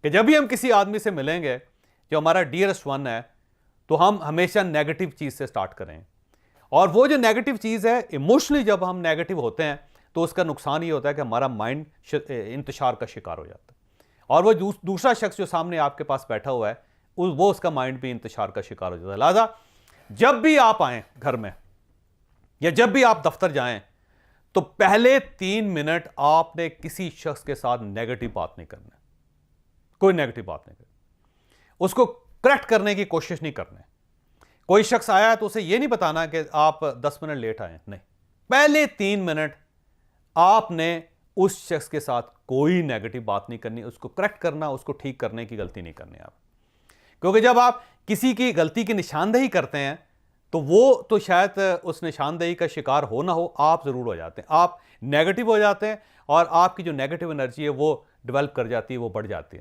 कि जब भी हम किसी आदमी से मिलेंगे जो हमारा डियरेस्ट वन है, तो हम हमेशा नेगेटिव चीज़ से स्टार्ट करें। और वो जो नेगेटिव चीज़ है, इमोशनली जब हम नेगेटिव होते हैं तो उसका नुकसान ये होता है कि हमारा माइंड इंतशार का शिकार हो जाता है, और वो दूसरा शख्स जो सामने आपके पास बैठा हुआ है वो उसका माइंड भी इंतशार का शिकार हो जाता है। लिहाजा जब भी आप आएँ घर में या जब भी आप दफ्तर जाएं, तो पहले 3 मिनट आपने किसी शख्स के साथ नेगेटिव बात नहीं करना, कोई नेगेटिव बात नहीं करनी, उसको करेक्ट करने की कोशिश नहीं करनी। कोई शख्स आया है तो उसे यह नहीं बताना कि आप 10 मिनट लेट आए, नहीं, पहले 3 मिनट आपने उस शख्स के साथ कोई नेगेटिव बात नहीं करनी, उसको करेक्ट करना, उसको ठीक करने की गलती नहीं करनी आप। क्योंकि जब आप किसी की गलती की निशानदेही करते हैं तो वो तो शायद उस निशानदेही का शिकार हो ना हो, आप ज़रूर हो जाते हैं, आप नेगेटिव हो जाते हैं और आपकी जो नेगेटिव एनर्जी है वो डेवलप कर जाती है, वो बढ़ जाती है।